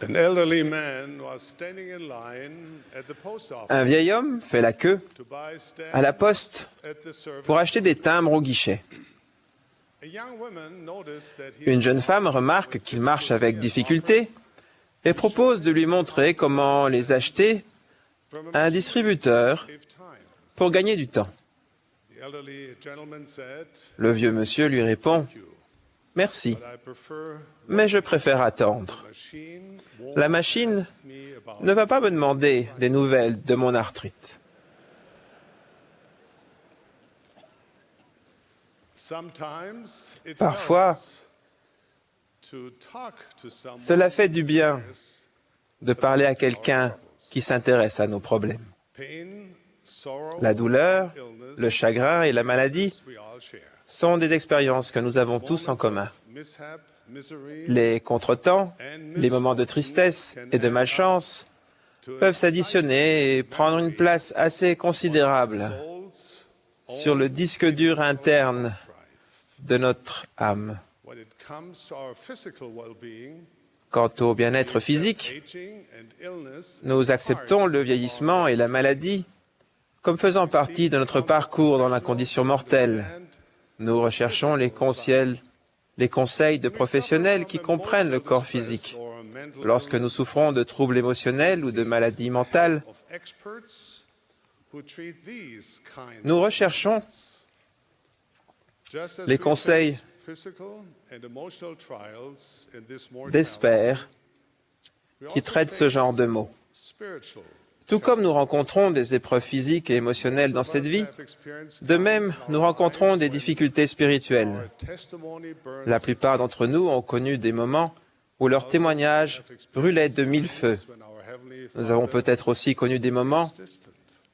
An elderly man was standing in line at the post office Un vieil homme fait la queue to buy stamps à la poste at the service. pour acheter des timbres au guichet. A young woman noticed that he Une jeune femme remarque qu'il marche avec difficulté et propose de lui montrer comment les acheter from à un distributeur save time. pour gagner du temps. The elderly gentleman said, Le vieux monsieur lui répond "You, « Merci, but I prefer mais je préfère attendre. machine won't La machine ask me about ne va pas me demander des nouvelles de mon arthrite. Sometimes it Parfois, helps to talk to someone Cela fait du bien de parler à quelqu'un qui s'intéresse à nos problèmes. pain, sorrow, La douleur, illness, le chagrin et la maladie we all share. sont des expériences que nous avons tous en commun. Mishap, misery, Les contretemps, les moments de tristesse et de malchance peuvent s'additionner et prendre une place assez considérable souls, sur le disque dur interne de notre âme. when it comes to our physical well-being, Quant au bien-être physique, aging and illness nous acceptons le vieillissement et la maladie comme faisant partie de notre parcours dans la condition mortelle. Nous recherchons les conseils de professionnels qui comprennent le corps physique. Lorsque nous souffrons de troubles émotionnels ou de maladies mentales, of experts who treat these kinds nous of recherchons just as les we conseils face physical and emotional trials in this mortal d'experts we qui also traitent ce genre de mots. spiritual Tout comme nous rencontrons des épreuves physiques et émotionnelles dans cette vie, de même, nous rencontrons des difficultés spirituelles. testimony burns La plupart d'entre nous ont connu des moments où leur témoignage brûlait de mille feux. when our heavenly Nous avons peut-être aussi connu des moments distant.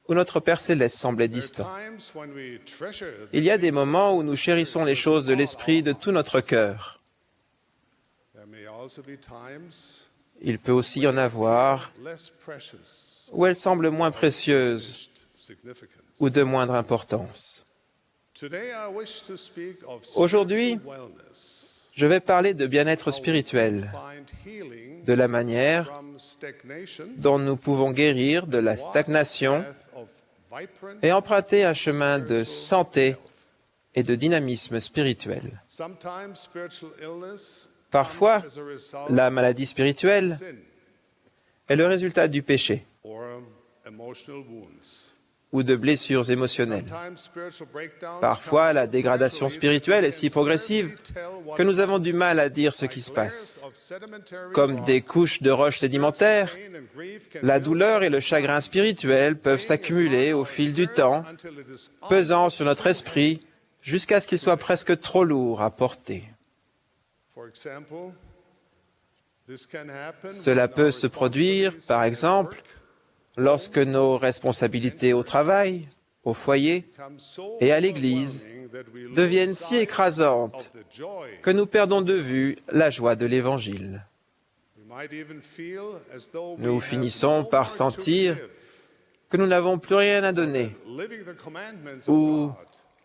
où notre Père céleste semblait distant. Times when we treasure Il y a des moments où nous chérissons les choses de l'esprit de tout notre cœur. there may also be times Il peut aussi y en avoir less precious où elles semblent moins précieuses significance. ou de moindre importance. Today I wish to speak of Aujourd'hui, spiritual wellness. Je vais parler de bien-être spirituel, Find healing de la manière from stagnation dont nous pouvons guérir de la stagnation path of vibrant et emprunter un chemin de santé et de dynamisme spirituel. sometimes spiritual illness Parfois, comes as a result la maladie spirituelle of sin est le résultat du péché or emotional wounds. ou de blessures émotionnelles. Sometimes spiritual breakdowns Parfois, come la so dégradation gradually spirituelle that est we si can progressive scarcely tell what que nous is avons du mal à dire ce like qui se layers passe. of sedimentary Comme rock. des couches de roches sédimentaires, Pain and grief can la build douleur et le chagrin spirituel peuvent s'accumuler au fil du temps, until it is pesant sur notre esprit jusqu'à ce qu'il soit presque trop lourd à porter. For example, this can happen Cela when peut our se produire, par responsibilities exemple, at work lorsque nos responsabilités au travail, au foyer become so et à l'Église overwhelming that we lose deviennent si sight écrasantes of the joy. que nous perdons de vue la joie de l'Évangile. We might even feel as though Nous we have finissons no par more to sentir give, que nous n'avons plus rien à donner living the commandments of ou God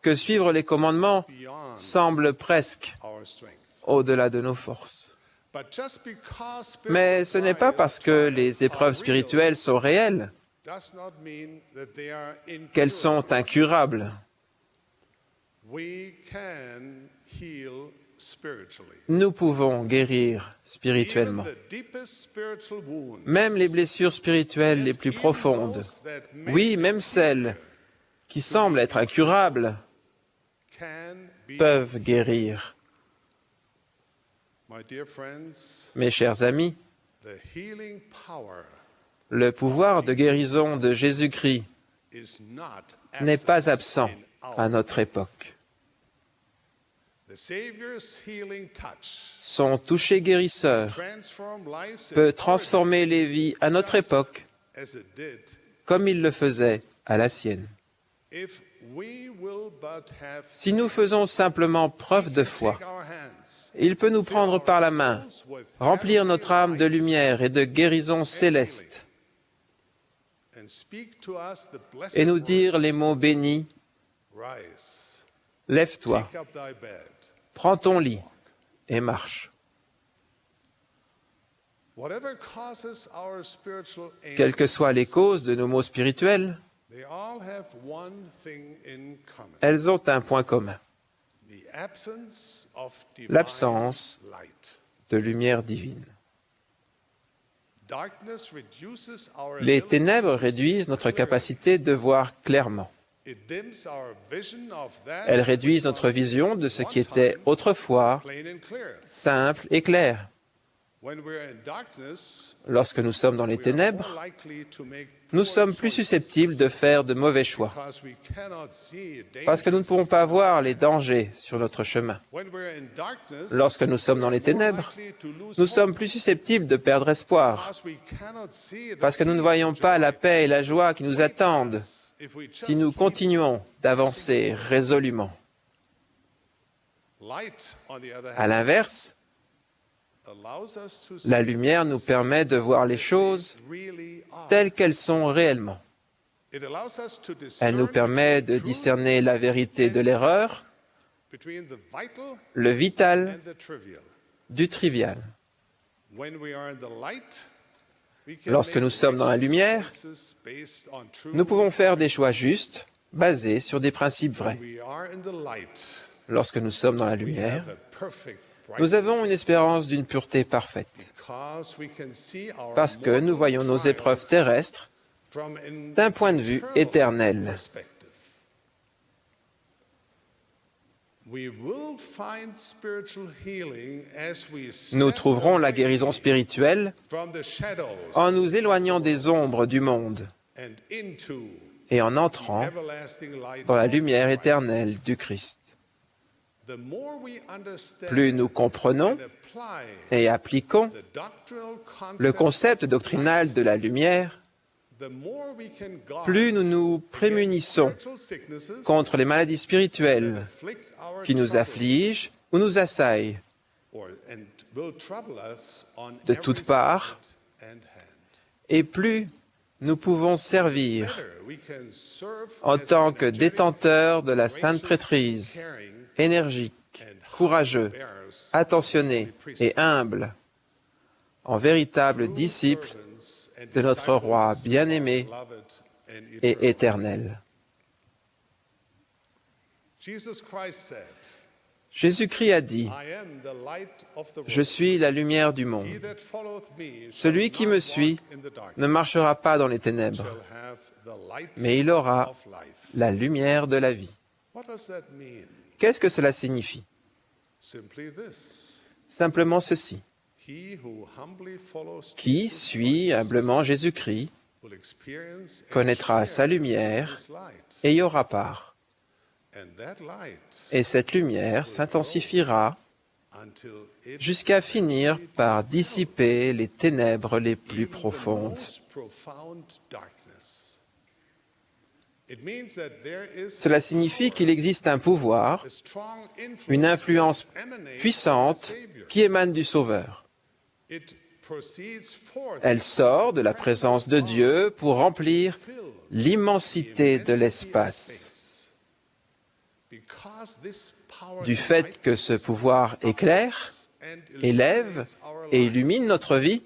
que suivre les commandements beyond semble presque our strength. au-delà de nos forces. But just because Mais ce n'est pas spiritual parce que les épreuves trials are spirituelles sont réelles real does not mean that they are qu'elles incurable. sont incurables. We can heal spiritually. Nous pouvons guérir spirituellement. Even the deepest spiritual wounds, Même les blessures spirituelles les plus even profondes, those that may oui, même celles qui semblent être incurables, can be peuvent guérir. My dear friends, Mes chers amis, the healing power le pouvoir de guérison de Jésus-Christ is not n'est absent pas absent in our à notre époque. The Savior's healing touch Son toucher guérisseur transform lives peut in transformer les vies à notre just époque as it did. comme il le faisait à la sienne. If we will but have Si nous faisons simplement preuve de foi, take our hands, il peut nous prendre par la main, remplir notre âme de lumière et de guérison céleste and speak to us the blessed et nous dire words, les mots bénis, Rise, lève-toi, take up thy bed. prends ton lit et marche. whatever causes our spiritual Quelles que ailments, soient les causes de nos maux spirituels, they all have one thing in common. elles ont un point commun, The absence of divine l'absence light. de lumière divine. Darkness reduces our Les ability ténèbres to see réduisent notre clearly. capacité de voir clairement. It dims our vision of that Elles réduisent which notre was vision de ce one qui était time autrefois plain and clear. simple et clair. When we're in darkness, Lorsque nous sommes dans les we are ténèbres, more likely to make nous poor sommes plus choices susceptibles de faire de mauvais choix, because we cannot see parce que nous ne pouvons dangers. pas voir les dangers sur notre chemin. When we're in darkness, Lorsque nous sommes dans les we're more ténèbres, likely to lose nous hope sommes plus susceptibles de perdre espoir, because we cannot see the parce que nous ne peace voyons and pas joy la paix et la joie qui nous waiting attendent us if we si just nous keep continuons d'avancer résolument. light, on the other À hand, l'inverse, allows us to la see lumière nous permet de voir les choses really are. telles qu'elles sont réellement. It allows us to Elle nous discern permet de between truth discerner la vérité de l'erreur, between the vital le vital and the trivial. du trivial. When we are in the light, we can Lorsque make nous sommes dans la righteous lumière, choices based on truth. nous pouvons faire des choix justes, basés sur des principes vrais. When we are in the light, Lorsque nous sommes dans la we lumière, have a perfect nous avons une brightness espérance d'une pureté parfaite, because we can see our parce que nous mortal voyons nos épreuves trials terrestres from an d'un point de vue eternal éternel. perspective. We will find spiritual healing as we Nous step trouverons la away guérison spirituelle from the shadows en nous éloignant des ombres du monde and into et en entrant everlasting light dans la of lumière Christ. éternelle du Christ. The more we understand Plus nous comprenons and apply et appliquons the doctrinal le concept concept of doctrinal light, de la lumière, the more we can guard plus nous nous against prémunissons spiritual sicknesses contre les maladies spirituelles that afflict our qui nous trouble, affligent ou nous assaillent and will trouble us on de every toutes parts. side and hand. et plus nous pouvons servir Better we can serve en as tant que energetic, détenteurs de la sainte courageous, prêtrise, caring, énergiques, and courageux, bearers attentionnés et humbles, en véritables true disciples servants and de notre roi disciples bien-aimé of our beloved and et eternal. éternel. Jesus Christ said, Jésus-Christ a dit, I am the light of the world. je suis la lumière du monde. He that followeth me shall Celui qui not me walk suit in the darkness, ne marchera pas dans les ténèbres, shall have the light mais il aura of life. la lumière de la vie. What does that mean? Qu'est-ce que cela signifie? Simply this. Simplement ceci. He who humbly follows Qui Jesus suit Christ humblement Jésus-Christ will experience and connaîtra sa share lumière his light. et y aura part. And that light Et cette lumière s'intensifiera until it jusqu'à finir eventually par dispels dissiper les ténèbres les plus even the profondes. most profound darkness. It means that there is Cela signifie qu'il existe un pouvoir, a strong influence une influence that emanates puissante from the Savior. qui émane du Sauveur. It proceeds forth Elle sort de la présence de Dieu pour remplir fill l'immensité de immensity of l'espace. space. Because this power Du fait que ce pouvoir éclaire, and élève illuminates our et lives, illumine notre vie,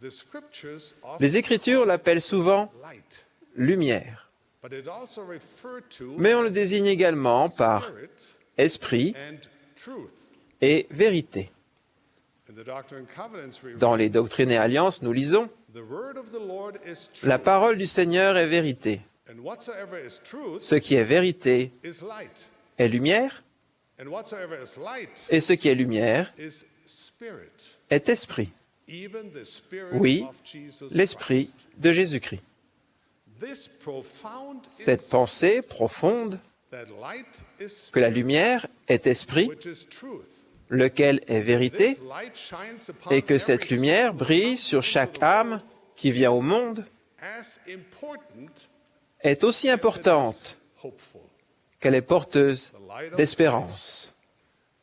the scriptures often les Écritures l'appellent souvent light, lumière. but it also referred to Mais on le as désigne également par spirit esprit and truth. et vérité. In the Doctrine and Covenants we Dans read, les Doctrines et Alliances, nous lisons the word of the Lord is truth, la parole du Seigneur est vérité. and whatsoever is truth Ce qui est vérité is light, est lumière, and whatsoever is light et ce qui est lumière is spirit, est esprit. even the spirit Oui, of Jesus l'esprit Christ. de Jésus-Christ. This profound Cette insight pensée profonde that light is que la spirit, lumière est esprit, which is truth. lequel est vérité, This light shines upon et que cette every lumière soul brille who sur comes chaque into the âme world qui vient au monde, as important est aussi as it importante is hopeful. qu'elle est porteuse The light of d'espérance.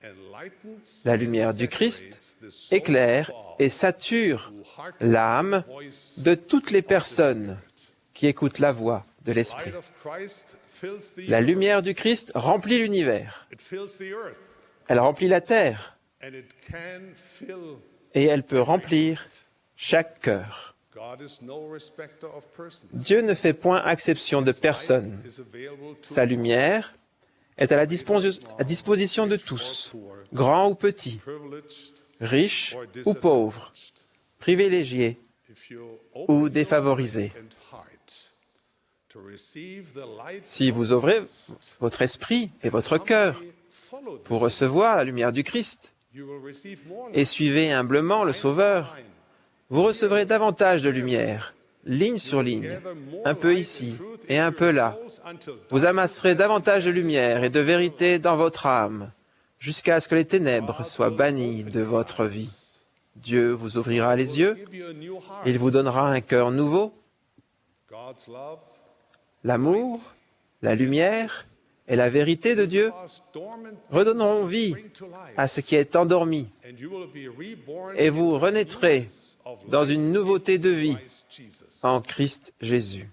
Christ enlightens La and lumière du Christ saturates the souls éclaire of all et sature who hearken l'âme to the voice de toutes les of the personnes Spirit. qui écoutent la voix de The l'Esprit. light of Christ fills the La lumière universe. du Christ remplit l'univers, It fills the earth, elle remplit la terre, and it can fill et elle peut remplir chaque cœur. God is no respecter of persons. Dieu ne fait point exception de personne. Light is available to Sa lumière est à la disposition de tous, grands ou petits, privileged riches or ou pauvres, disadvantaged. privilégiés If you ou open your défavorisés. mind and heart to receive the light Si of vous ouvrez Christ, votre esprit et votre cœur humbly follow this, pour recevoir la lumière du Christ you will receive more et suivez humblement le Sauveur, light. vous recevrez davantage de lumière, ligne sur ligne, Gather more un peu light ici and truth et in un your peu là. souls until Vous amasserez davantage de lumière et de vérité dans votre âme, jusqu'à ce que les ténèbres soient bannies de votre vie. Dieu vous ouvrira les yeux, give you a new heart. il vous donnera un cœur nouveau, God's love l'amour, la lumière et la vérité de Dieu cause dormant redonneront things to vie spring to life, à ce qui est endormi, and you will be reborn et vous into the renaîtrez newness of dans life une nouveauté de vie Christ Jesus. en Christ Jésus.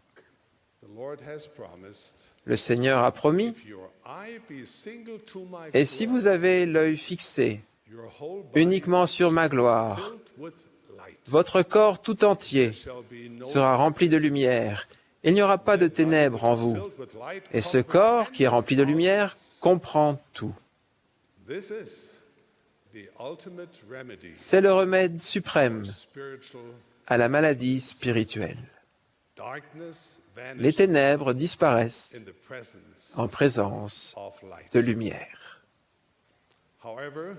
The Lord has promised, Le Seigneur a promis, if your eye be single to my et si vous avez l'œil fixé your whole body uniquement sur ma gloire, filled with light. votre corps tout entier Shall be no sera rempli de lumière. Il n'y aura pas de ténèbres en vous. filled with light. Et ce corps qui est rempli de lumière comprend tout. This is the ultimate remedy C'est le remède suprême for spiritual à la maladie spirituelle. darkness. Les Vanishes ténèbres disparaissent in the presence en présence of light. de lumière. However,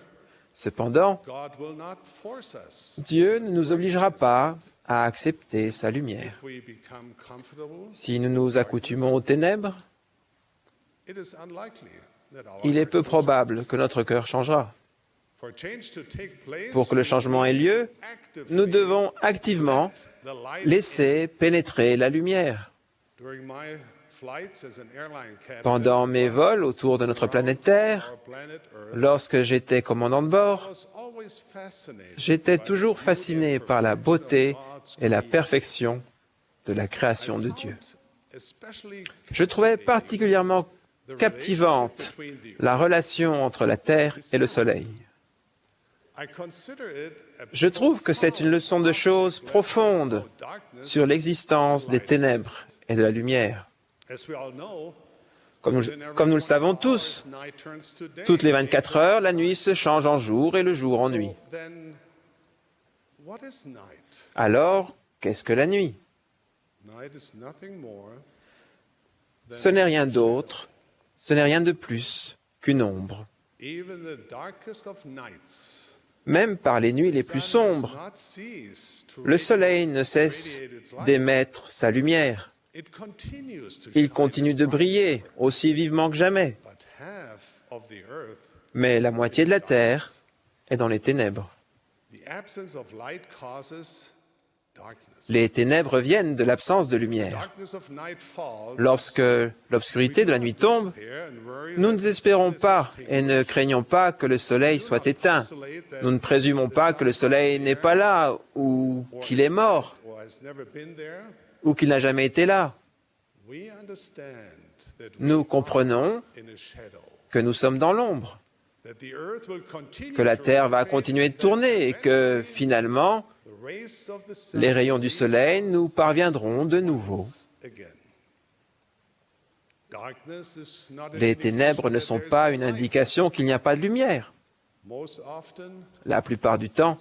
Cependant, God will not force us. Dieu ne nous obligera pas à accepter sa lumière. If we become comfortable, Si nous nous accoutumons aux ténèbres, it is unlikely that our il est hearts peu will probable que notre cœur changera. For change to take place, Pour que le changement ait lieu, actively nous devons activement let the light laisser pénétrer la lumière. During my flights as an airline captain, Pendant mes vols autour de notre planète Terre, our planet Earth, lorsque j'étais commandant de I bord, was always fascinated j'étais by the toujours beauty fasciné and par la perfection of beauté God's et la creation. perfection de la I création de found Dieu. especially Je trouvais captivating particulièrement the captivante relationship between the la relation entre la Terre et le Soleil. I consider it a Je trouve que c'est une leçon de choses profondes darkness. sur l'existence des ténèbres et de la lumière. As we all know, Comme nous le savons tous, night turns to day. toutes les 24 heures, la nuit se change en jour et le jour en nuit. So then, what is night? Alors, qu'est-ce que la nuit? Night is nothing more Ce n'est rien d'autre, ce n'est rien de plus qu'une ombre. even the darkest of nights. Même par les nuits les plus sombres, Does not cease to le soleil ne cesse radiate its light. d'émettre sa lumière. It continues to Il shine continue de briller aussi vivement que jamais. but half of the earth, Mais la moitié de la terre est dans les ténèbres. the absence of light causes darkness. Les ténèbres viennent de l'absence de lumière. Darkness of night falls. Lorsque l'obscurité de la nuit tombe, nous ne désespérons pas et ne craignons pas que le soleil soit éteint. Nous ne présumons pas que le soleil n'est pas là ou qu'il est mort ou qu'il n'a jamais été là. Nous comprenons que nous sommes dans l'ombre, que la Terre va continuer de tourner et que finalement, les rayons du soleil nous parviendront de nouveau. Les ténèbres ne sont pas une indication qu'il n'y a pas de lumière. La plupart du temps,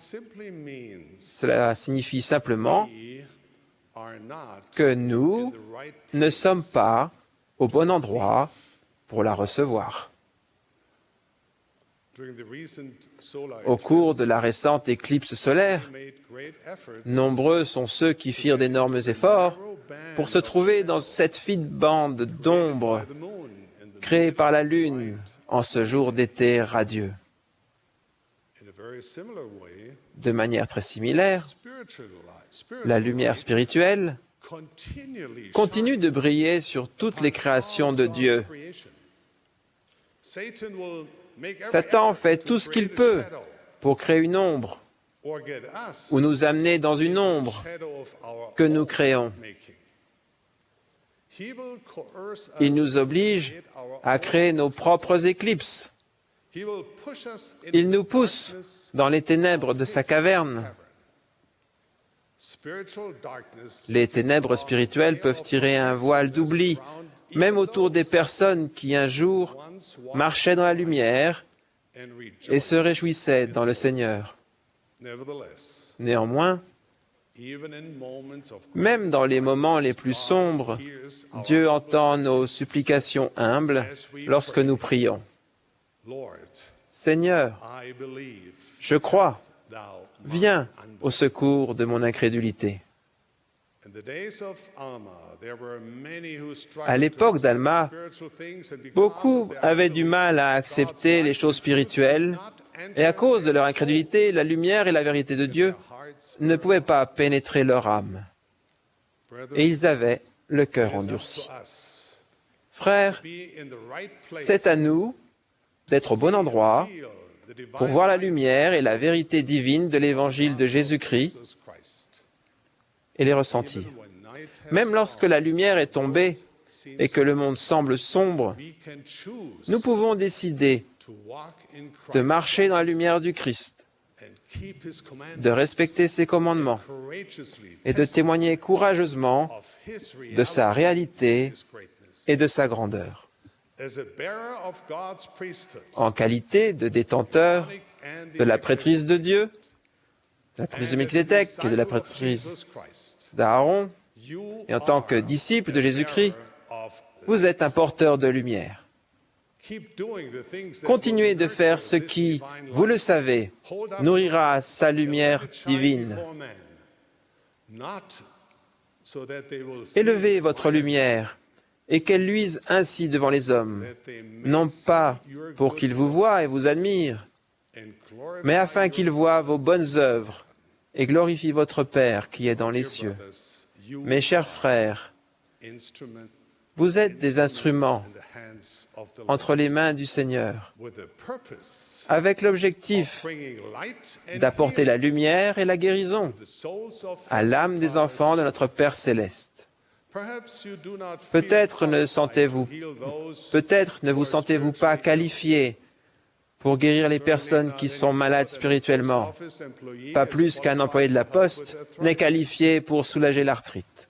cela signifie simplement que nous ne sommes pas au bon endroit pour la recevoir. Au cours de la récente éclipse solaire, nombreux sont ceux qui firent d'énormes efforts pour se trouver dans cette fine bande d'ombre créée par la Lune en ce jour d'été radieux. De manière très similaire, la lumière spirituelle continue de briller sur toutes les créations de Dieu. Satan fait tout ce qu'il peut pour créer une ombre ou nous amener dans une ombre que nous créons. Il nous oblige à créer nos propres éclipses. Il nous pousse dans les ténèbres de sa caverne Les ténèbres spirituelles peuvent tirer un voile d'oubli, même autour des personnes qui un jour marchaient dans la lumière et se réjouissaient dans le Seigneur. Néanmoins, même dans les moments les plus sombres, Dieu entend nos supplications humbles lorsque nous prions. Seigneur, je crois, viens au secours de mon incrédulité. À l'époque d'Alma, beaucoup avaient du mal à accepter les choses spirituelles, et à cause de leur incrédulité, la lumière et la vérité de Dieu ne pouvaient pas pénétrer leur âme. Et ils avaient le cœur endurci. Frères, c'est à nous d'être au bon endroit pour voir la lumière et la vérité divine de l'évangile de Jésus-Christ et les ressentir. Même lorsque la lumière est tombée et que le monde semble sombre, nous pouvons décider de marcher dans la lumière du Christ, de respecter ses commandements et de témoigner courageusement de sa réalité et de sa grandeur. En qualité de détenteur de la prêtrise de Dieu, de la prêtrise de Melchizedek et de la prêtrise d'Aaron, et en tant que disciple de Jésus-Christ, vous êtes un porteur de lumière. Continuez de faire ce qui, vous le savez, nourrira sa lumière divine. Élevez votre lumière et qu'elle luise ainsi devant les hommes, non pas pour qu'ils vous voient et vous admirent, mais afin qu'ils voient vos bonnes œuvres et glorifient votre Père qui est dans les cieux. Mes chers frères, vous êtes des instruments entre les mains du Seigneur, avec l'objectif d'apporter la lumière et la guérison à l'âme des enfants de notre Père céleste. Peut-être ne vous sentez-vous pas qualifié pour guérir les personnes qui sont malades spirituellement, pas plus qu'un employé de la poste n'est qualifié pour soulager l'arthrite.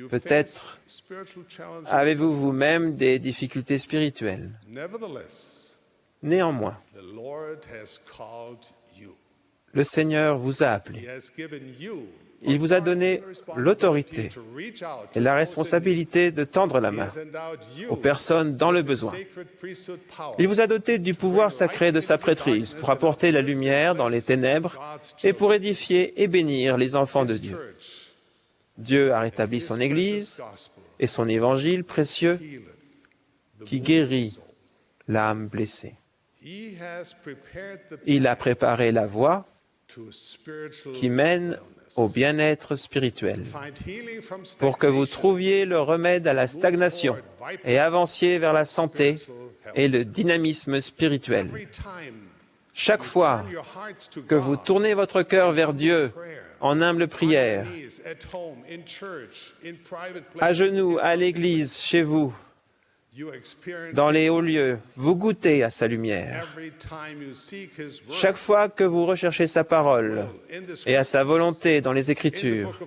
Peut-être avez-vous vous-même des difficultés spirituelles. Néanmoins, le Seigneur vous a appelé. Il vous a donné l'autorité et la responsabilité de tendre la main aux personnes dans le besoin. Il vous a doté du pouvoir sacré de sa prêtrise pour apporter la lumière dans les ténèbres et pour édifier et bénir les enfants de Dieu. Dieu a rétabli son Église et son évangile précieux qui guérit l'âme blessée. Il a préparé la voie qui mène au bien-être spirituel, pour que vous trouviez le remède à la stagnation et avanciez vers la santé et le dynamisme spirituel. Chaque fois que vous tournez votre cœur vers Dieu en humble prière, à genoux, à l'église, chez vous, dans les hauts lieux, vous goûtez à sa lumière. Chaque fois que vous recherchez sa parole et à sa volonté dans les Écritures,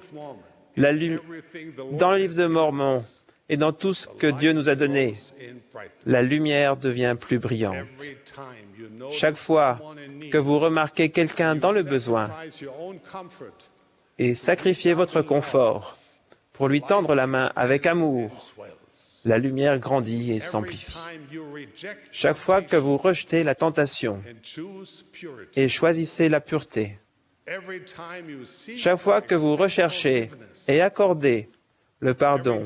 dans le livre de Mormon et dans tout ce que Dieu nous a donné, la lumière devient plus brillante. Chaque fois que vous remarquez quelqu'un dans le besoin et sacrifiez votre confort pour lui tendre la main avec amour, la lumière grandit et s'amplifie. Chaque fois que vous rejetez la tentation et choisissez la pureté, chaque fois que vous recherchez et accordez le pardon,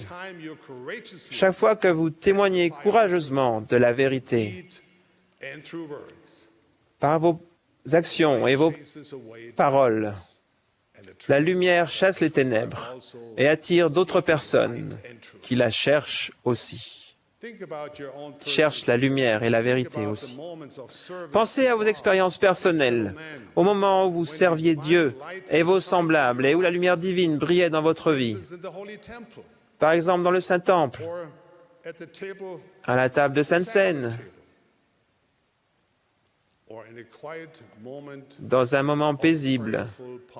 chaque fois que vous témoignez courageusement de la vérité, par vos actions et vos paroles, la lumière chasse les ténèbres et attire d'autres personnes qui la cherchent aussi. Cherchent la lumière et la vérité aussi. Pensez à vos expériences personnelles, au moment où vous serviez Dieu et vos semblables et où la lumière divine brillait dans votre vie. Par exemple, dans le Saint-Temple, à la table de Sainte-Seine, dans un moment paisible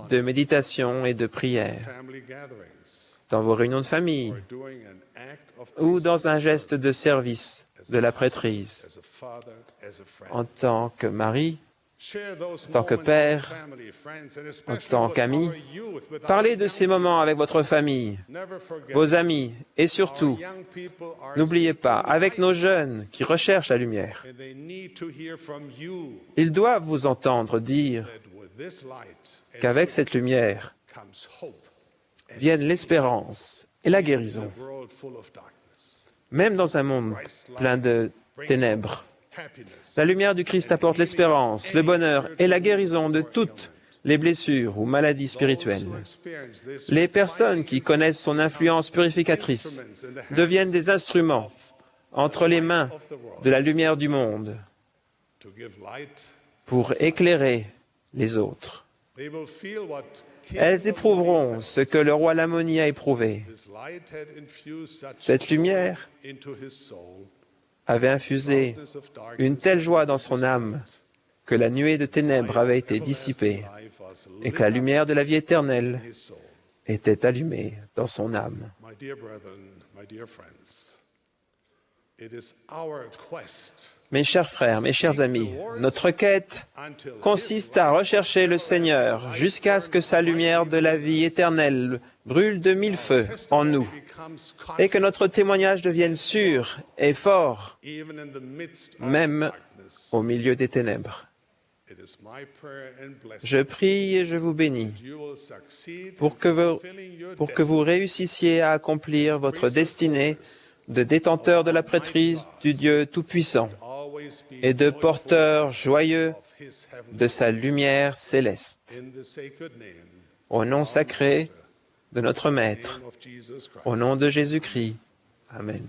de méditation et de prière, family gatherings, dans vos réunions de famille or doing an act of ou dans un geste de service de la prêtrise, as a father, as a friend. en tant que mari, Share those en tant que moments père, with family, friends, and en especially tant with qu'ami. our youth, with our Parlez de young ces moments avec votre famille, Never forget, vos amis et our surtout, young people are n'oubliez pas, seeking avec nos light, jeunes qui recherchent la lumière, and they need to hear from you ils doivent vous entendre dire that with this light and qu'avec cette lumière comes hope viennent l'espérance et la guérison, in a world full of darkness. même dans un monde plein de ténèbres. Happiness. La lumière du Christ apporte l'espérance, le bonheur et la guérison de toutes les blessures ou maladies spirituelles. Those who experience this Les personnes qui connaissent son influence purificatrice deviennent des instruments entre les mains de la lumière du monde to give light, pour éclairer les autres. they will feel what King Elles éprouveront ce que le roi Lamonie a éprouvé. His light had infused such Cette lumière joy into his soul, avait infusé darkness of darkness, une telle joie dans son âme que la nuée de ténèbres avait été dissipée life was et que la lumière de la vie éternelle his soul. était allumée dans son âme. My dear brethren, my dear friends, it is our quest Mes chers frères, mes chers amis, notre quête until consiste à rechercher le Seigneur jusqu'à ce que sa lumière de la vie éternelle brûle de mille feux en nous becomes et que notre témoignage devienne sûr et fort, even in the midst of même darkness. au milieu des ténèbres. It is my prayer and blessing Je prie et je vous bénis that you will succeed pour in que vous, fulfilling your pour que vous réussissiez à accomplir votre destinée de détenteur de la prêtrise du Dieu Tout-Puissant always be et de porteur joyeux of his heaven de sa lumière céleste. in the sacred name Au nom sacré de notre Maître, of Jesus Christ. au nom de Jésus-Christ. Amen.